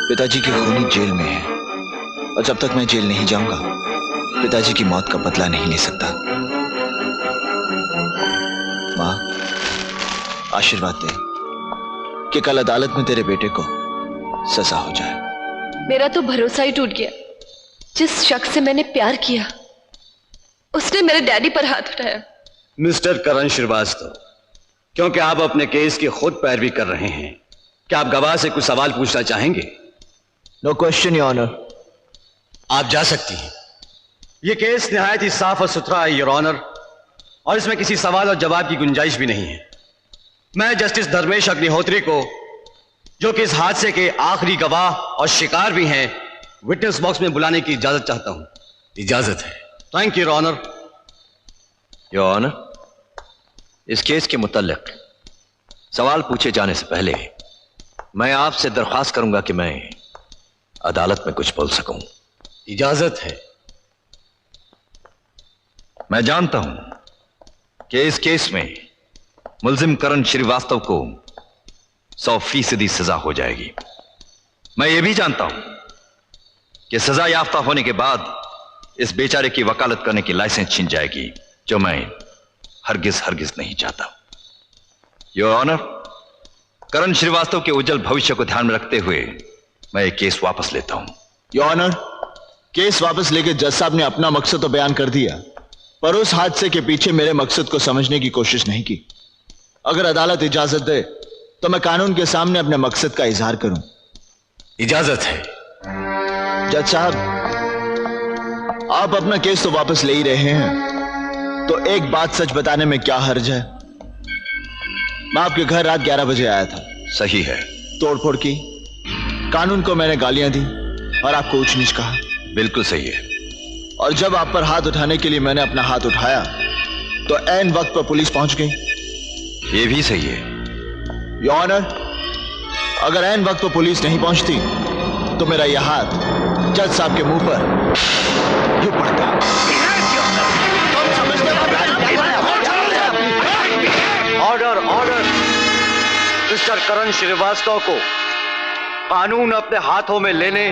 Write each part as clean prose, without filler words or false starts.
पिताजी की खूनी जेल में है और जब तक मैं जेल नहीं जाऊंगा पिताजी की मौत का बदला नहीं ले सकता। मां, आशीर्वाद दे कि कल अदालत में तेरे बेटे को सजा हो जाए। मेरा तो भरोसा ही टूट गया। जिस शख्स से मैंने प्यार किया उसने मेरे डैडी पर हाथ उठाया। मिस्टर करण श्रीवास्तव, क्योंकि आप अपने केस की खुद पैरवी कर रहे हैं, क्या आप गवाह से कुछ सवाल पूछना चाहेंगे? No question your honour. आप जा सकती हैं। यह केस निहायत ही साफ और सुथरा है योर ऑनर, और इसमें किसी सवाल और जवाब की गुंजाइश भी नहीं है। मैं जस्टिस धर्मेश अग्निहोत्री को, जो कि इस हादसे के आखिरी गवाह और शिकार भी हैं, विटनेस बॉक्स में बुलाने की इजाजत चाहता हूं। इजाजत है। Thank you your honour. Your honour, इस केस के मुतल्लिक सवाल पूछे जाने से पहले मैं आपसे दरख्वास्त करूंगा कि मैं अदालत में कुछ बोल सकूं। इजाजत है। मैं जानता हूं कि इस केस में मुल्जिम करण श्रीवास्तव को 100% सजा हो जाएगी। मैं यह भी जानता हूं कि सजा याफ्ता होने के बाद इस बेचारे की वकालत करने की लाइसेंस छीन जाएगी, जो मैं हरगिज नहीं चाहता। योर ऑनर, करण श्रीवास्तव के उज्जवल भविष्य को ध्यान में रखते हुए मैं एक केस वापस लेता हूं। योर ऑनर, केस वापस लेके जज साहब ने अपना मकसद तो बयान कर दिया, पर उस हादसे के पीछे मेरे मकसद को समझने की कोशिश नहीं की। अगर अदालत इजाजत दे तो मैं कानून के सामने अपने मकसद का इजहार करूं। इजाजत है। जज साहब, आप अपना केस तो वापस ले ही रहे हैं, तो एक बात सच बताने में क्या हर्ज है? मैं आपके घर रात 11 बजे आया था। सही है। तोड़फोड़ की, कानून को मैंने गालियां दी और आपको ऊंच नीच कहा। बिल्कुल सही है। और जब आप पर हाथ उठाने के लिए मैंने अपना हाथ उठाया तो ऐन वक्त पर पुलिस पहुंच गई। यह भी सही है। योर ऑनर, अगर ऐन वक्त पर पुलिस नहीं पहुंचती तो मेरा यह हाथ जज साहब के मुंह पर यूं पड़ता। Order order. मिस्टर करण श्रीवास्तव को कानून अपने हाथों में लेने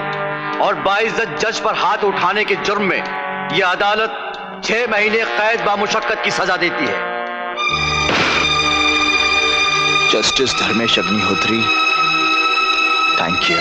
और बाइज्जत जज पर हाथ उठाने के जुर्म में यह अदालत 6 महीने कैद बामुशक्कत की सजा देती है। Justice Dharmesh Agnihotri, thank you.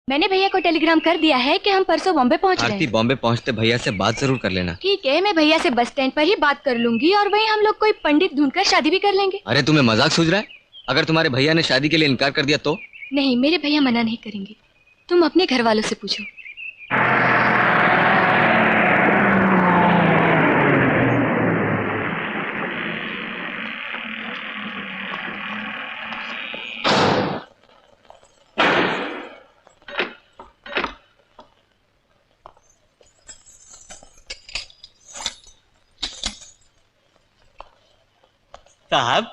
मैंने भैया को टेलीग्राम कर दिया है कि हम परसों बॉम्बे पहुंच रहे हैं। बॉम्बे पहुंचते भैया से बात जरूर कर लेना। ठीक है, मैं भैया से बस स्टैंड पर ही बात कर लूंगी और वहीं हम लोग कोई पंडित ढूंढकर शादी भी कर लेंगे। अरे तुम्हें मजाक सूझ रहा है? अगर तुम्हारे भैया ने शादी के लिए इनकार कर दिया तो? नहीं, मेरे भैया मना नहीं करेंगे। तुम अपने घर वालों से पूछो। साहब,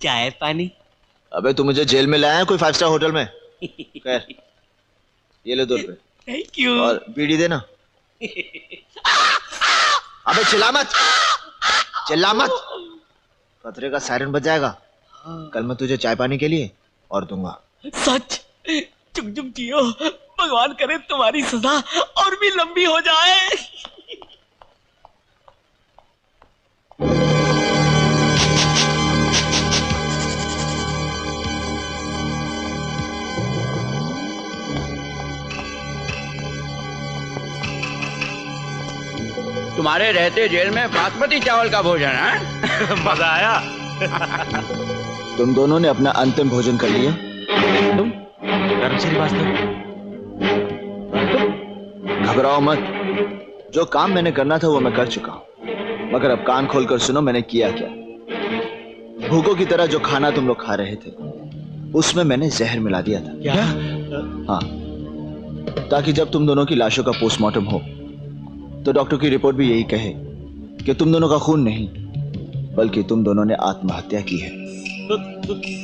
चाय पानी? अबे तू मुझे जेल में लाया है कोई 5 स्टार होटल में? खैर, ये ले 2 रुपए। Thank you. और बीड़ी देना। अबे चिल्ला मत, चिल्ला मत। खतरे का सायरन बजाएगा। कल मैं तुझे चाय पानी के लिए और दूंगा। सच? चुप चुप जियो, भगवान करे तुम्हारी सजा और भी लंबी हो जाए। तुम्हारे रहते जेल में बासमती चावल का भोजन है। मजा आया। तुम दोनों ने अपना अंतिम भोजन कर लिया? तुम करण श्रीवास्तव? घबराओ मत, जो काम मैंने करना था वो मैं कर चुका हूं। मगर अब कान खोलकर सुनो मैंने किया क्या। भूखों की तरह जो खाना तुम लोग खा रहे थे उसमें मैंने जहर मिला दिया था। क्या? हाँ, ताकि जब तुम दोनों की लाशों का पोस्टमार्टम हो तो डॉक्टर की रिपोर्ट भी यही कहे कि तुम दोनों का खून नहीं बल्कि तुम दोनों ने आत्महत्या की है।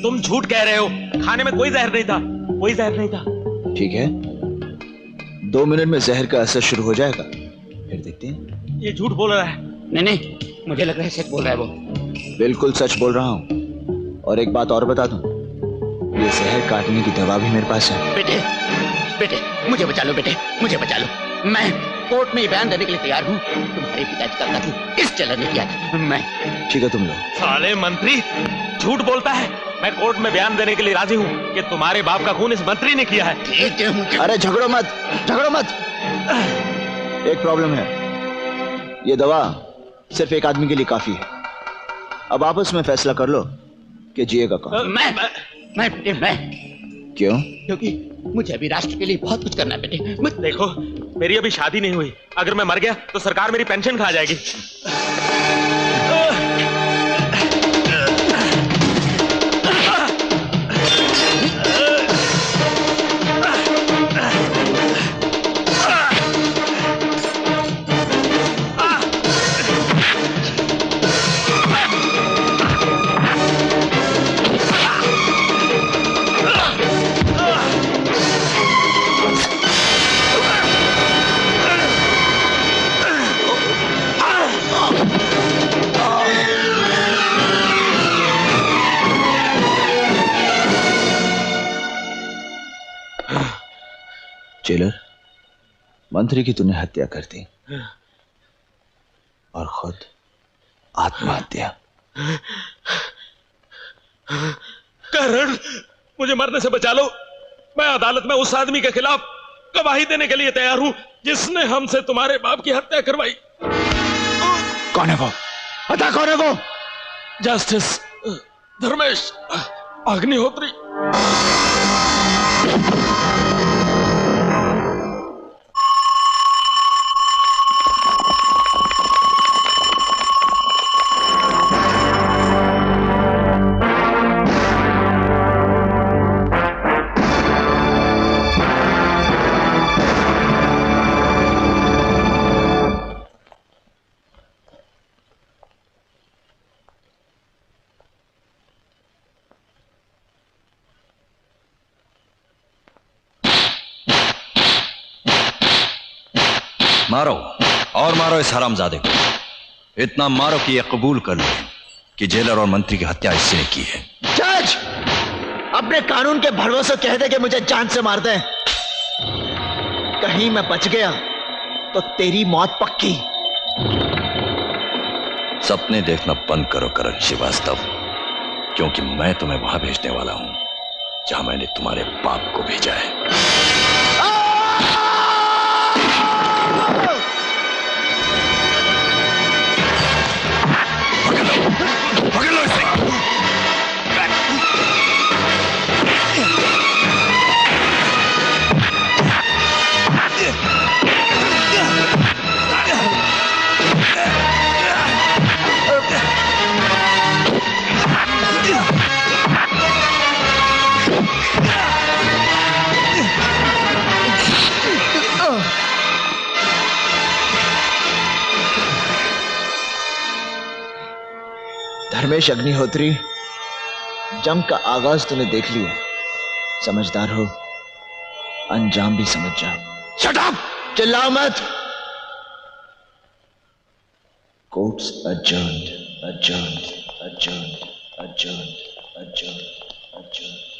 तुम झूठ कह रहे हो। खाने में कोई जहर नहीं था, कोई जहर नहीं था। ठीक है, 2 मिनट में जहर का असर शुरू हो जाएगा, फिर देखते हैं। ये झूठ बोल रहा है। नहीं, मुझे लग रहा है सच बोल रहा है वो। बिल्कुल सच बोल रहा हूं। और एक बात और बता दूं, ये जहर काटने की दवा भी मेरे पास है। बेटे बेटे मुझे बचा लो, बेटे मुझे बचा लो। मैं कोर्ट में बयान देने के लिए तैयार हूँ। तुम्हारे पिताजी का कत्ल इस टेलर ने किया था। मैं ठीक है तुम लोग। साले मंत्री झूठ बोलता है। मैं कोर्ट में बयान देने के लिए राजी हूँ कि तुम्हारे बाप का खून इस मंत्री ने किया है। अरे झगड़ो मत, झगड़ो मत। एक प्रॉब्लम है, ये दवा सिर्फ एक आदमी के लिए काफी है। अब आपस में फैसला कर लो कि जिएगा कौन। मैं क्यों? क्योंकि मुझे अभी राष्ट्र के लिए बहुत कुछ करना है बेटे। देखो मेरी अभी शादी नहीं हुई, अगर मैं मर गया तो सरकार मेरी पेंशन खा जाएगी। जेलर, मंत्री की तूने हत्या कर दी और खुद आत्महत्या। करण, मुझे मरने से बचा लो। मैं अदालत में उस आदमी के खिलाफ गवाही देने के लिए तैयार हूं जिसने हमसे तुम्हारे बाप की हत्या करवाई। कौन है वो? बता कौन है वो? जस्टिस धर्मेश अग्निहोत्री। मारो और मारो इस हरामजादे को। इतना मारो कि ये कबूल कर ले कि जेलर और मंत्री की हत्या इससे ने की है। जज, अपने कानून के भरोसे कह दे कि मुझे जान से मार दे। कहीं मैं बच गया तो तेरी मौत पक्की। सपने देखना बंद करो करण श्रीवास्तव, क्योंकि मैं तुम्हें वहां भेजने वाला हूं जहां मैंने तुम्हारे बाप को भेजा है। पकड़ लो इसे। धर्मेश अग्निहोत्री, जंग का आगाज तूने देख लिया। समझदार हो, अंजाम भी समझ जा। Shut up! चिल्लाओ मत। Court's adjourned, adjourned, adjourned, adjourned, adjourned, adjourned.